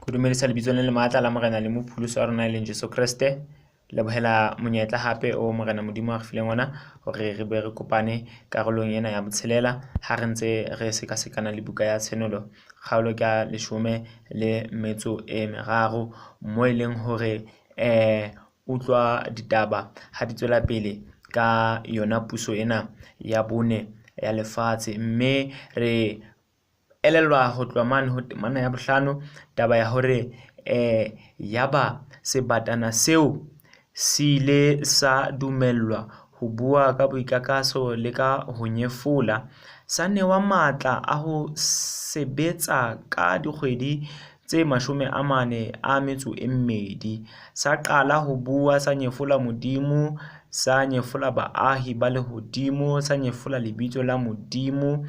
Ku dumedisa lebitsong le matla la Morena le Mopholosi wa rona e leng Jesu Kriste. Lebohela monyetla hape o Morena Modimo a re fileng ona hore re be re kopane karolong ena ya botshelela ha re ntse re sekasekana le buka ya tshenolo kgaolo ka 13 moo e leng hore utlwa ditaba ha di tswela pele ka yona puso ena ya bone ya lefatshe, mme re elelwa ho tloha mane ho temana ya bohlano taba ya hore yaba sebatana seo se ile sa dumellwa ho bua ka boikakaso le ka ho nyefola, sa newa matla a ho sebetsa ka dikgwedi tse 42, sa qala ho bua, sa nyefola Modimo, sa nyefola baahi ba lehodimo, sa nyefola lebitso la Modimo,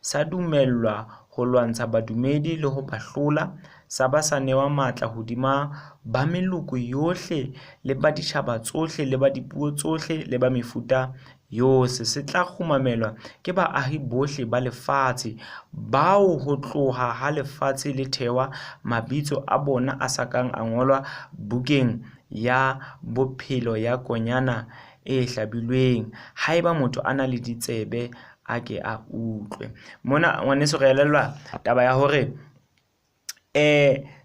sa dumellwa ho lwantsha badumedi le ho bahlola, sa ba sa newa matla hodima ba meloko yohle le ba ditjhaba tsohle le ba dipuo tsohle le ba mefuta yohle. Se tla kgumamelwa ke baahi bohle ba lefatshe bao ho tloha ha lefatshe le thewa mabitso a bona a sa kang a ngolwa bukeng ya bophelo ya konyana e hlabilweng. Haeba motho a na le ditsebe a ke a utlwe. Mona ngwaneso re elellwa taba ya hore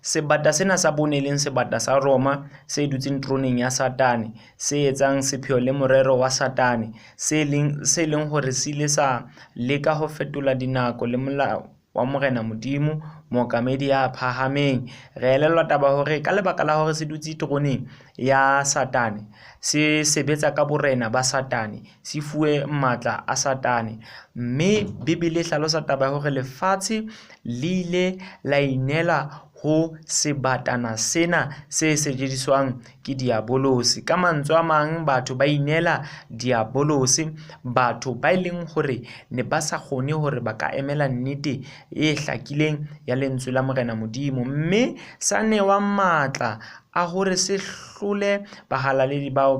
sebata sena sa bone leng sebata sa Roma se dutseng troneng ya Satane, se etsang sepheo le morero wa Satane, se leng hore se ile sa leka ho fetola dinako le molao wa Morena Modimo, mookamedi ya phahameng. Re elellwa taba hore ka lebaka la hore se dutse troneng ya Satane, se sebetsa ka borena ba Satane, se fuwe matla a Satane, mme Bibele e hlalosa taba ya hore lefatshe le ile la inela ho sebatana sena se sejediswang ke diabolosi. Ka mantswe a mang, batho ba inela diabolosi, batho ba leng hore ne ba sa kgone hore ba ka emela nnete e hlakileng ya lentswe la Morena Modimo, mme sa newa matla a hore se hlole bahalaledi ba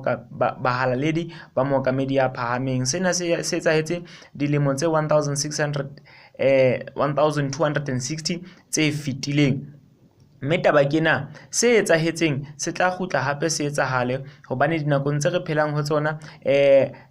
mookamedi ya phahameng. Sena se etsahetse dilemo tse 1260 tse fetileng, mme taba kena se etsahetseng se tla kgutla hape se etsahale, hobane dinakong tse re phelang ho tsona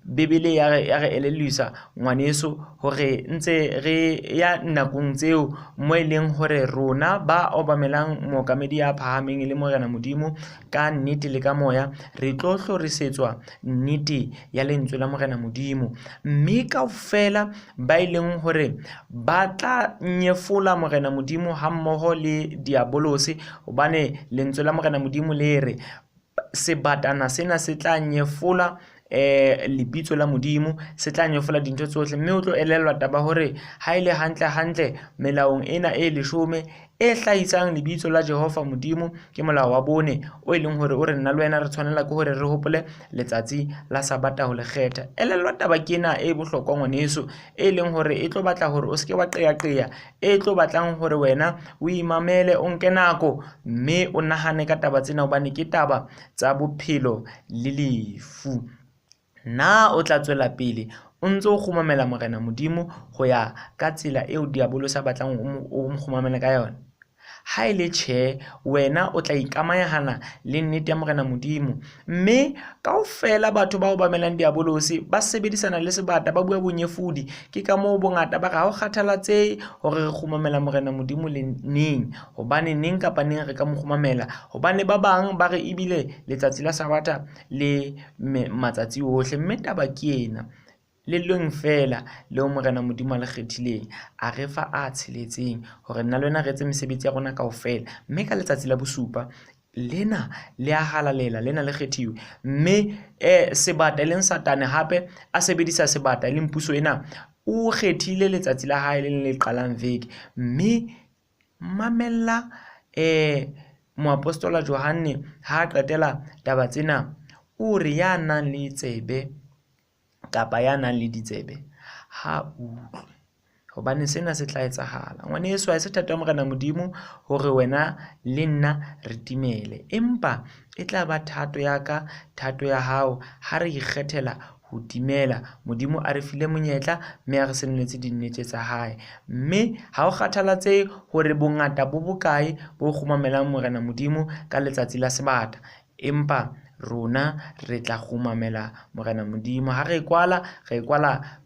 Bibele ya re elelliswa ngwaneso hore ntse re ya nakong tseo mo e leng hore rona ba obamelang mookamedi ya phahameng le Morena Modimo ka nnete le ka moya, re tlo hlorisetswa nnete ya lentswe la Morena Modimo, mme kaofela ba ileng hore ba tla nyefola Morena Modimo ha mmoho le diabolosi, hobane lentswe la Morena Modimo le re sebatana sena se tla nyefola lebitso la Modimo, se tla nyefola dintho tsohle. Mme o tlo elellwa taba hore ha ile hantle melaong ena e 10 e hlahisang lebitso la Jehova Modimo ke molao wa bone o leng hore o re nna le wena re tshwanela ke hore re hopole letsatsi la Sabata ho le kgetha. Elellwa taba kena e bohlokwa ngwaneso, e leng hore e tlo batla hore o seke wa qeaqea, e tlo batlang hore wena o imamele, o nke nako, mme o nahane ka taba tsena, hobane ke taba tsa bophelo le lefu. Na o tla tswela pele o ntso kgumamela Morena Modimo ho ya ka tsela eo diabolosi ba batlang o mkhumamela ka yona? Ha ile tjhe, wena o tla ikamahana le nnete ya Morena Modimo, mme kaofela batho ba obamelang diabolosi ba sebedisana le sebata, ba bua bonyefudi. Ke ka moo bongata ba ga o kgathalatsehe hore re kgumamela Morena Modimo le neng, hobane neng kapa neng re ka mo kgumamela, hobane ba bang ba re ebile letsatsi la Sabata le matsatsi ohle. Mme taba ke ena, le leng fela leo Morena Modimo a le kgethileng, a re fa a tsheletseng hore nna le wena re etse mesebetsi ya rona kaofela, mme ka letsatsi la bosupa lena le a halalela, lena le kgethiwe, mme sebata leng Satane hape a sebedisa sebata e leng puso ena, o kgethile letsatsi la hae le qalang veke. Mme mamella moapostola Johane ha qetela taba tsena, o re ya nang le tsebe kapa ya nang le ditsebe ha utlwe, hobane sena se tla etsahala. Ngwaneso, ha se thata Morena Modimo hore wena le nna re timele, empa e tla ba thato ya ka, thato ya hao, ha re ikgethela ho timela. Modimo a re file monyetla mme a re senoletse dinnete tsa hae, mme ha o kgathalatsehe hore bongata bo bokae bo kgumamelang Morena Modimo ka letsatsi la sebata, empa rona re tla kgumamela Morena Modimo. Ha re kwala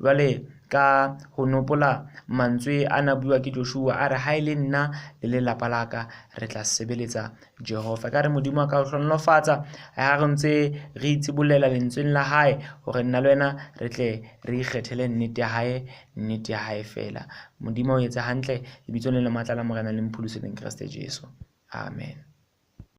jwale ka ho nopola mantswe a na buwa ke Joshua, a re ha ile nna le lelapa la ka re tla sebeletsa Jehova. Ka re Modimo a ka o hlonolofatsa ha re ntse re itsibolela lentsweng la hae hore nna le wena re tle re ikgethele nnete ya hae fela. Modimo o etse hantle, lebitsong le matla la Morena le Mpholoseditseng Kriste Jesu. Amen.